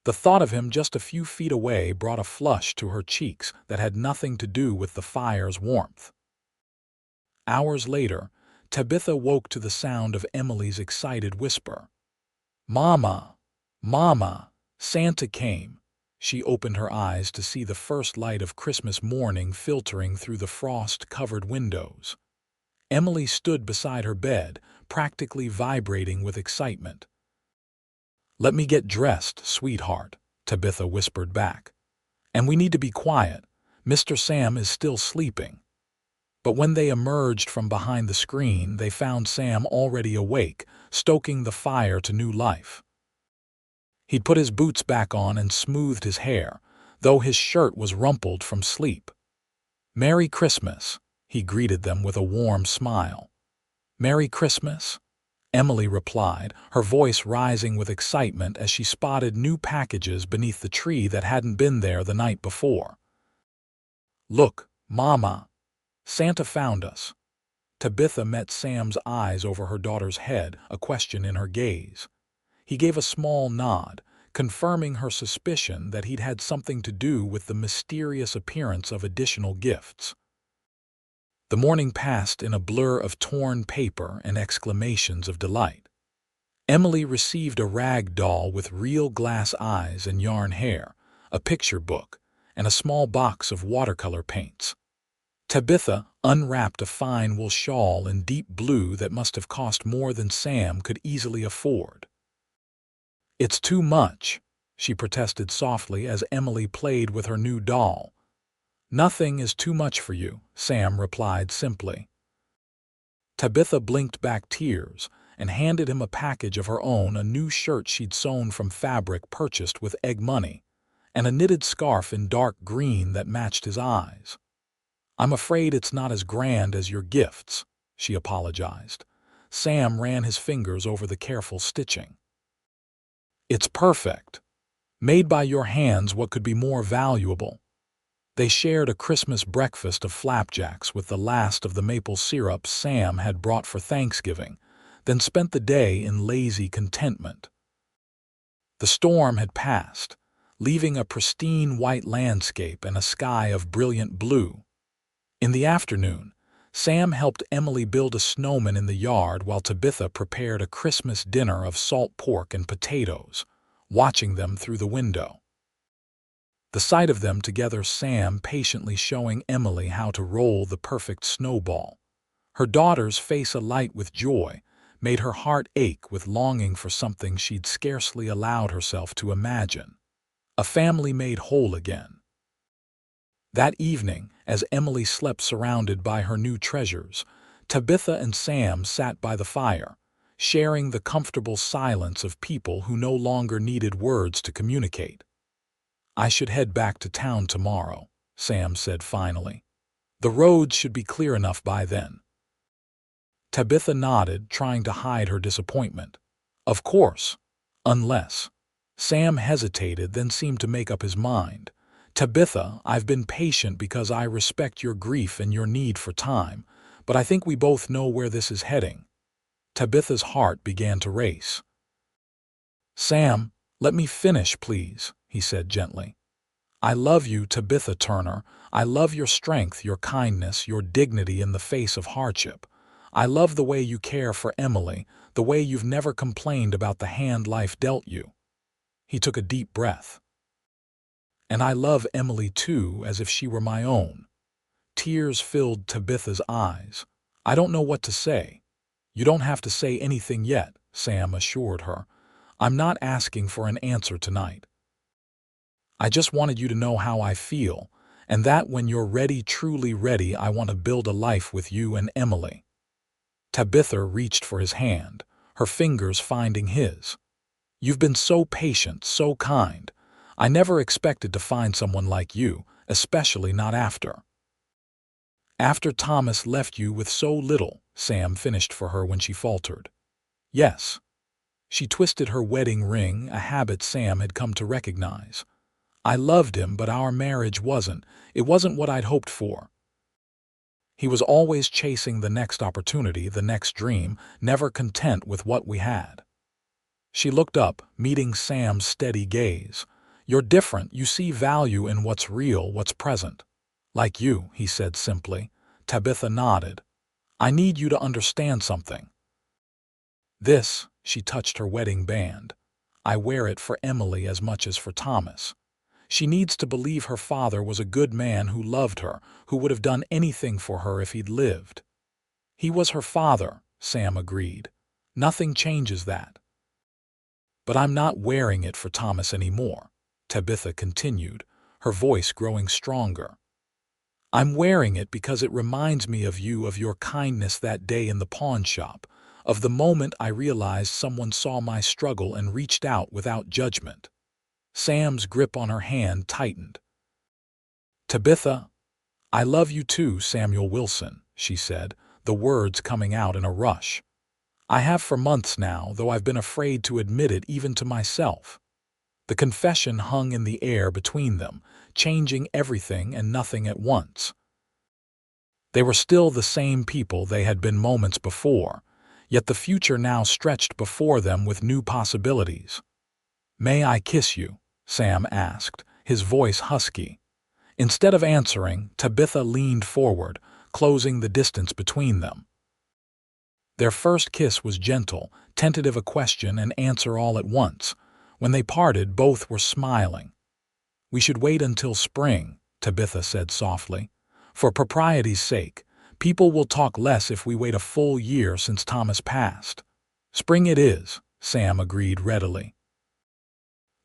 The thought of him just a few feet away brought a flush to her cheeks that had nothing to do with the fire's warmth. Hours later, Tabitha woke to the sound of Emily's excited whisper. "Mama! Mama! Santa came!" She opened her eyes to see the first light of Christmas morning filtering through the frost-covered windows. Emily stood beside her bed, practically vibrating with excitement. "Let me get dressed, sweetheart," Tabitha whispered back. "And we need to be quiet. Mr. Sam is still sleeping." But when they emerged from behind the screen, they found Sam already awake, stoking the fire to new life. He'd put his boots back on and smoothed his hair, though his shirt was rumpled from sleep. "Merry Christmas," he greeted them with a warm smile. "Merry Christmas," Emily replied, her voice rising with excitement as she spotted new packages beneath the tree that hadn't been there the night before. "Look, Mama! Santa found us." Tabitha met Sam's eyes over her daughter's head, a question in her gaze. He gave a small nod, confirming her suspicion that he'd had something to do with the mysterious appearance of additional gifts. The morning passed in a blur of torn paper and exclamations of delight. Emily received a rag doll with real glass eyes and yarn hair, a picture book, and a small box of watercolor paints. Tabitha unwrapped a fine wool shawl in deep blue that must have cost more than Sam could easily afford. "It's too much," she protested softly as Emily played with her new doll. "Nothing is too much for you," Sam replied simply. Tabitha blinked back tears and handed him a package of her own, a new shirt she'd sewn from fabric purchased with egg money, and a knitted scarf in dark green that matched his eyes. "I'm afraid it's not as grand as your gifts," she apologized. Sam ran his fingers over the careful stitching. "It's perfect. Made by your hands, what could be more valuable?" They shared a Christmas breakfast of flapjacks with the last of the maple syrup Sam had brought for Thanksgiving, then spent the day in lazy contentment. The storm had passed, leaving a pristine white landscape and a sky of brilliant blue. In the afternoon, Sam helped Emily build a snowman in the yard while Tabitha prepared a Christmas dinner of salt pork and potatoes, watching them through the window. The sight of them together, Sam patiently showing Emily how to roll the perfect snowball, her daughter's face alight with joy, made her heart ache with longing for something she'd scarcely allowed herself to imagine. A family made whole again. That evening, as Emily slept surrounded by her new treasures, Tabitha and Sam sat by the fire, sharing the comfortable silence of people who no longer needed words to communicate. "I should head back to town tomorrow," Sam said finally. "The roads should be clear enough by then." Tabitha nodded, trying to hide her disappointment. "Of course. Unless—" Sam hesitated, then seemed to make up his mind. "Tabitha, I've been patient because I respect your grief and your need for time, but I think we both know where this is heading." Tabitha's heart began to race. "Sam, let me finish, please," he said gently. "I love you, Tabitha Turner. I love your strength, your kindness, your dignity in the face of hardship. I love the way you care for Emily, the way you've never complained about the hand life dealt you." He took a deep breath. "And I love Emily too, as if she were my own." Tears filled Tabitha's eyes. "I don't know what to say." "You don't have to say anything yet," Sam assured her. "I'm not asking for an answer tonight. I just wanted you to know how I feel, and that when you're ready, truly ready, I want to build a life with you and Emily." Tabitha reached for his hand, her fingers finding his. "You've been so patient, so kind. I never expected to find someone like you, especially not after Thomas left you with so little," Sam finished for her when she faltered. "Yes." She twisted her wedding ring, a habit Sam had come to recognize. "I loved him, but our marriage wasn't. It wasn't what I'd hoped for. He was always chasing the next opportunity, the next dream, never content with what we had." She looked up, meeting Sam's steady gaze. "You're different. You see value in what's real, what's present." "Like you," he said simply. Tabitha nodded. "I need you to understand something. This," she touched her wedding band. "I wear it for Emily as much as for Thomas. She needs to believe her father was a good man who loved her, who would have done anything for her if he'd lived." "He was her father," Sam agreed. "Nothing changes that." "But I'm not wearing it for Thomas anymore," Tabitha continued, her voice growing stronger. "I'm wearing it because it reminds me of you, of your kindness that day in the pawn shop, of the moment I realized someone saw my struggle and reached out without judgment." Sam's grip on her hand tightened. "Tabitha, I love you too, Samuel Wilson," she said, the words coming out in a rush. "I have for months now, though I've been afraid to admit it even to myself." The confession hung in the air between them, changing everything and nothing at once. They were still the same people they had been moments before, yet the future now stretched before them with new possibilities. "May I kiss you?" Sam asked, his voice husky. Instead of answering, Tabitha leaned forward, closing the distance between them. Their first kiss was gentle, tentative, a question and answer all at once. When they parted, both were smiling. "We should wait until spring," Tabitha said softly. "For propriety's sake. People will talk less if we wait a full year since Thomas passed." "Spring it is," Sam agreed readily.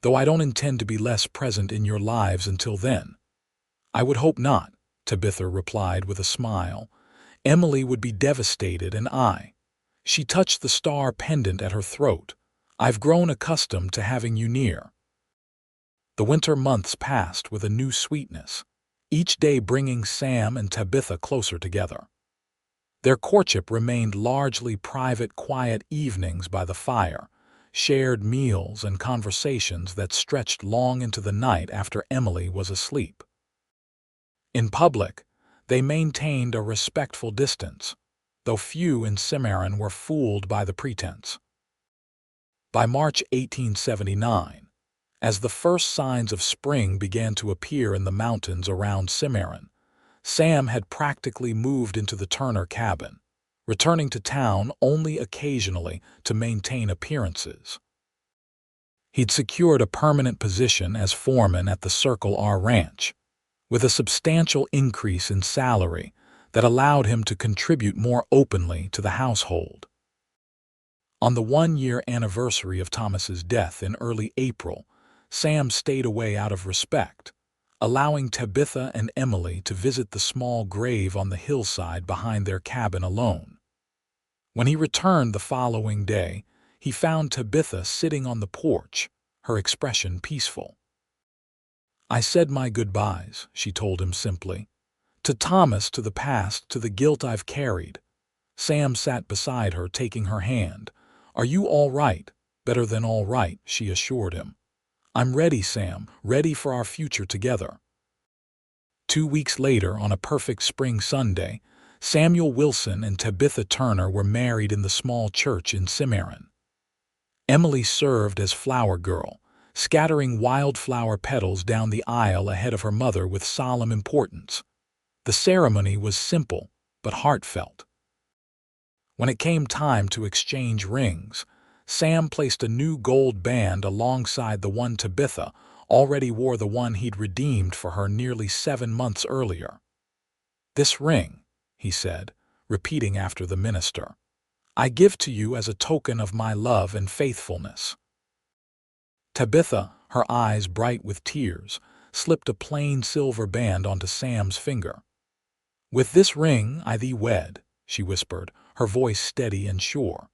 "Though I don't intend to be less present in your lives until then." "I would hope not," Tabitha replied with a smile. "Emily would be devastated, and I." She touched the star pendant at her throat. "I've grown accustomed to having you near." The winter months passed with a new sweetness, each day bringing Sam and Tabitha closer together. Their courtship remained largely private, quiet evenings by the fire, shared meals and conversations that stretched long into the night after Emily was asleep. In public, they maintained a respectful distance, though few in Cimarron were fooled by the pretense. By March 1879, as the first signs of spring began to appear in the mountains around Cimarron, Sam had practically moved into the Turner cabin, returning to town only occasionally to maintain appearances. He'd secured a permanent position as foreman at the Circle R Ranch, with a substantial increase in salary that allowed him to contribute more openly to the household. On the one-year anniversary of Thomas's death in early April, Sam stayed away out of respect, allowing Tabitha and Emily to visit the small grave on the hillside behind their cabin alone. When he returned the following day, he found Tabitha sitting on the porch, her expression peaceful. "I said my goodbyes," she told him simply. "To Thomas, to the past, to the guilt I've carried." Sam sat beside her, taking her hand. "Are you all right?" "Better than all right," she assured him. "I'm ready, Sam, ready for our future together." 2 weeks later, on a perfect spring Sunday, Samuel Wilson and Tabitha Turner were married in the small church in Cimarron. Emily served as flower girl, scattering wildflower petals down the aisle ahead of her mother with solemn importance. The ceremony was simple but heartfelt. When it came time to exchange rings, Sam placed a new gold band alongside the one Tabitha already wore, the one he'd redeemed for her nearly 7 months earlier. "This ring," he said, repeating after the minister, "I give to you as a token of my love and faithfulness." Tabitha, her eyes bright with tears, slipped a plain silver band onto Sam's finger. "With this ring I thee wed," she whispered, her voice steady and sure.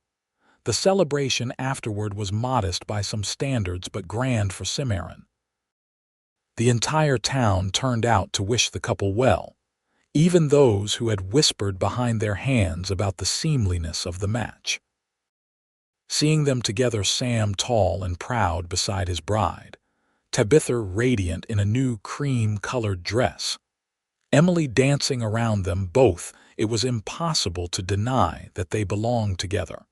The celebration afterward was modest by some standards but grand for Cimarron. The entire town turned out to wish the couple well, even those who had whispered behind their hands about the seemliness of the match. Seeing them together, Sam tall and proud beside his bride, Tabitha radiant in a new cream-colored dress, Emily dancing around them both, it was impossible to deny that they belonged together.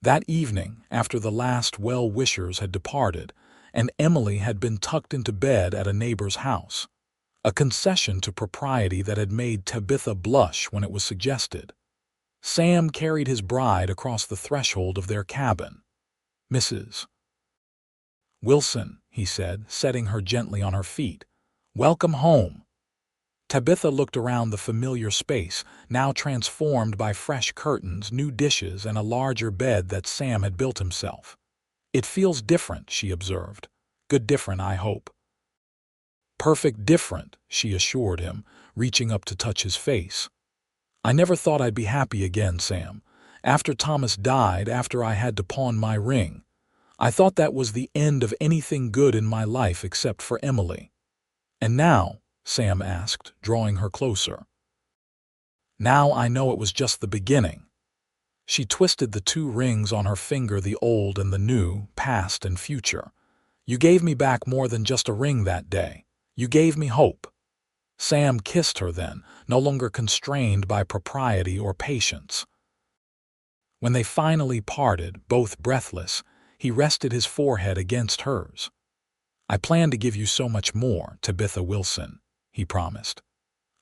That evening, after the last well-wishers had departed, and Emily had been tucked into bed at a neighbor's house, a concession to propriety that had made Tabitha blush when it was suggested, Sam carried his bride across the threshold of their cabin. "Mrs. Wilson," he said, setting her gently on her feet, "welcome home." Tabitha looked around the familiar space, now transformed by fresh curtains, new dishes, and a larger bed that Sam had built himself. "It feels different," she observed. "Good different, I hope." "Perfect different," she assured him, reaching up to touch his face. "I never thought I'd be happy again, Sam. After Thomas died, after I had to pawn my ring, I thought that was the end of anything good in my life except for Emily." "And now?" Sam asked, drawing her closer. "Now I know it was just the beginning." She twisted the 2 rings on her finger, the old and the new, past and future. "You gave me back more than just a ring that day. You gave me hope." Sam kissed her then, no longer constrained by propriety or patience. When they finally parted, both breathless, he rested his forehead against hers. "I plan to give you so much more, Tabitha Wilson," he promised.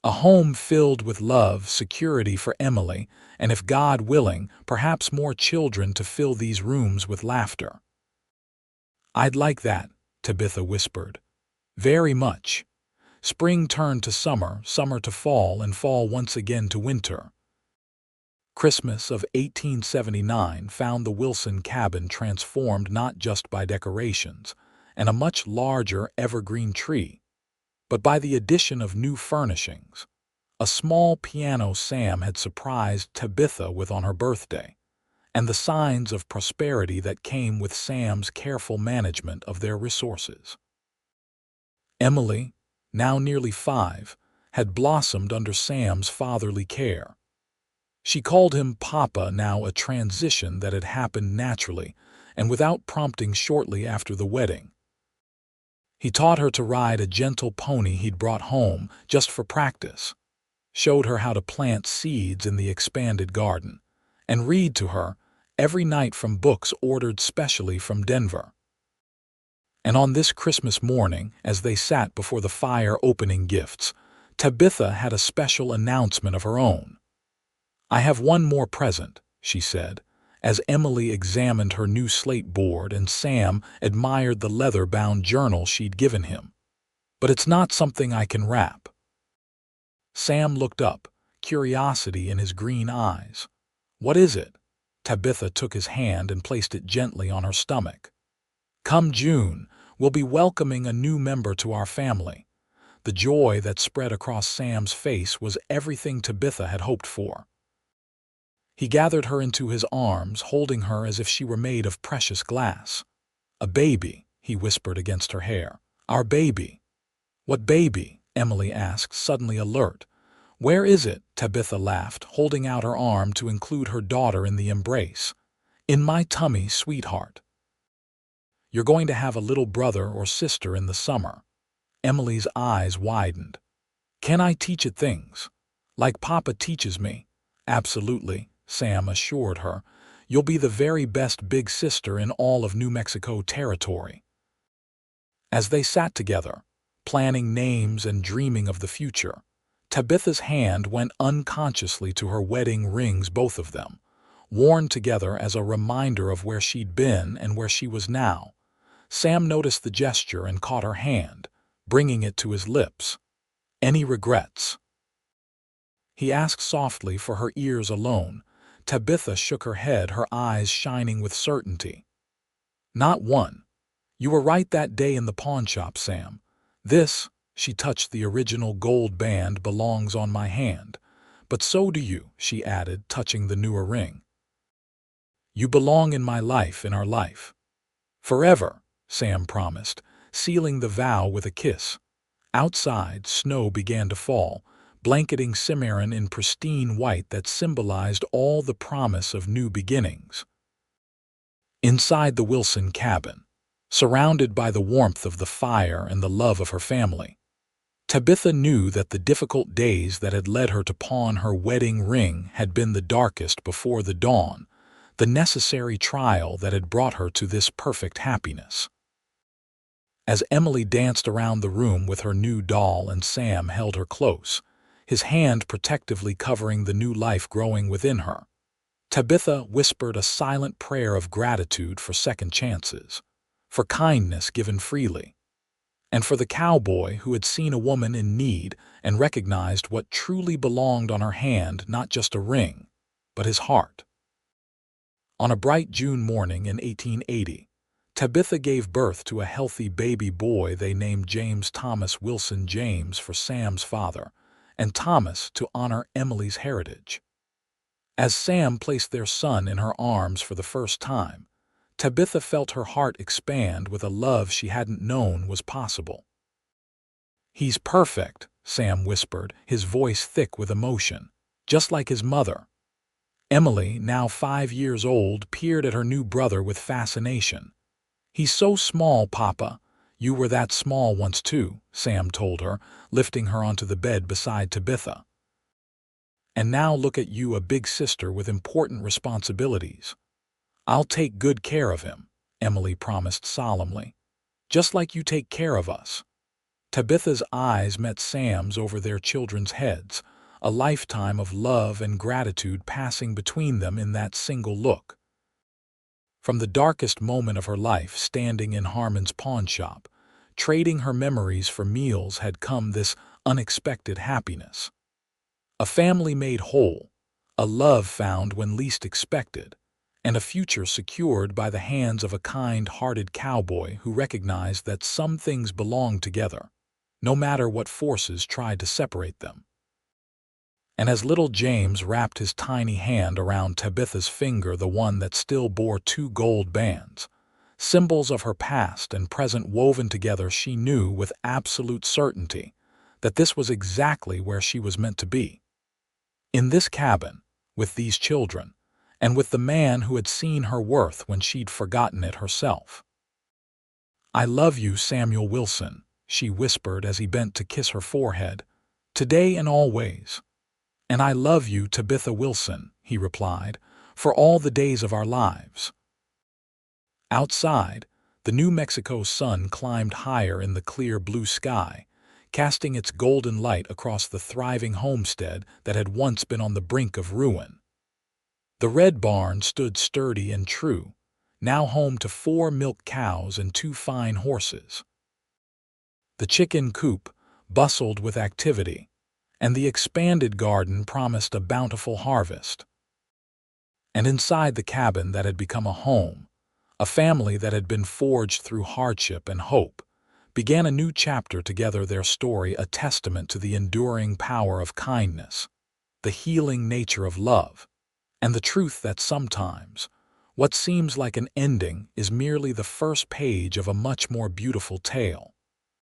"A home filled with love, security for Emily, and if God willing, perhaps more children to fill these rooms with laughter." "I'd like that," Tabitha whispered. "Very much." Spring turned to summer, summer to fall, and fall once again to winter. Christmas of 1879 found the Wilson cabin transformed not just by decorations and a much larger evergreen tree, but by the addition of new furnishings. A small piano Sam had surprised Tabitha with on her birthday, and the signs of prosperity that came with Sam's careful management of their resources. Emily, now nearly 5, had blossomed under Sam's fatherly care. She called him Papa now, a transition that had happened naturally and without prompting shortly after the wedding. He taught her to ride a gentle pony he'd brought home just for practice, showed her how to plant seeds in the expanded garden, and read to her every night from books ordered specially from Denver. And on this Christmas morning, as they sat before the fire opening gifts, Tabitha had a special announcement of her own. "I have one more present," she said, as Emily examined her new slate board and Sam admired the leather-bound journal she'd given him. "But it's not something I can wrap." Sam looked up, curiosity in his green eyes. "What is it?" Tabitha took his hand and placed it gently on her stomach. "Come June, we'll be welcoming a new member to our family." The joy that spread across Sam's face was everything Tabitha had hoped for. He gathered her into his arms, holding her as if she were made of precious glass. "A baby," he whispered against her hair. "Our baby." "What baby?" Emily asked, suddenly alert. "Where is it?" Tabitha laughed, holding out her arm to include her daughter in the embrace. "In my tummy, sweetheart. You're going to have a little brother or sister in the summer." Emily's eyes widened. "Can I teach it things? Like Papa teaches me?" "Absolutely," Sam assured her. "You'll be the very best big sister in all of New Mexico territory." As they sat together, planning names and dreaming of the future, Tabitha's hand went unconsciously to her wedding rings, both of them, worn together as a reminder of where she'd been and where she was now. Sam noticed the gesture and caught her hand, bringing it to his lips. "Any regrets?" he asked softly for her ears alone. Tabitha shook her head, her eyes shining with certainty. "Not one. You were right that day in the pawnshop, Sam. This," she touched the original gold band, "belongs on my hand. But so do you," she added, touching the newer ring. "You belong in my life, in our life. Forever," Sam promised, sealing the vow with a kiss. Outside, snow began to fall, blanketing Cimarron in pristine white that symbolized all the promise of new beginnings. Inside the Wilson cabin, surrounded by the warmth of the fire and the love of her family, Tabitha knew that the difficult days that had led her to pawn her wedding ring had been the darkest before the dawn, the necessary trial that had brought her to this perfect happiness. As Emily danced around the room with her new doll and Sam held her close, his hand protectively covering the new life growing within her, Tabitha whispered a silent prayer of gratitude for second chances, for kindness given freely, and for the cowboy who had seen a woman in need and recognized what truly belonged on her hand, not just a ring, but his heart. On a bright June morning in 1880, Tabitha gave birth to a healthy baby boy they named James Thomas Wilson, James for Sam's father, and Thomas to honor Emily's heritage. As Sam placed their son in her arms for the first time, Tabitha felt her heart expand with a love she hadn't known was possible. "He's perfect," Sam whispered, his voice thick with emotion, "just like his mother." Emily, now 5 years old, peered at her new brother with fascination. "He's so small, Papa. You were that small once too," Sam told her, lifting her onto the bed beside Tabitha. "And now look at you, a big sister with important responsibilities." "I'll take good care of him," Emily promised solemnly, "just like you take care of us." Tabitha's eyes met Sam's over their children's heads, a lifetime of love and gratitude passing between them in that single look. From the darkest moment of her life, standing in Harmon's pawnshop, trading her memories for meals, had come this unexpected happiness. A family made whole, a love found when least expected, and a future secured by the hands of a kind-hearted cowboy who recognized that some things belong together, no matter what forces tried to separate them. And as little James wrapped his tiny hand around Tabitha's finger, the one that still bore 2 gold bands, symbols of her past and present woven together, she knew with absolute certainty that this was exactly where she was meant to be. In this cabin, with these children, and with the man who had seen her worth when she'd forgotten it herself. "I love you, Samuel Wilson," she whispered as he bent to kiss her forehead, "today and always." "And I love you, Tabitha Wilson," he replied, "for all the days of our lives." Outside, the New Mexico sun climbed higher in the clear blue sky, casting its golden light across the thriving homestead that had once been on the brink of ruin. The red barn stood sturdy and true, now home to 4 milk cows and 2 fine horses. The chicken coop bustled with activity, and the expanded garden promised a bountiful harvest. And inside the cabin that had become a home, a family that had been forged through hardship and hope, began a new chapter together, their story a testament to the enduring power of kindness, the healing nature of love, and the truth that sometimes what seems like an ending is merely the first page of a much more beautiful tale.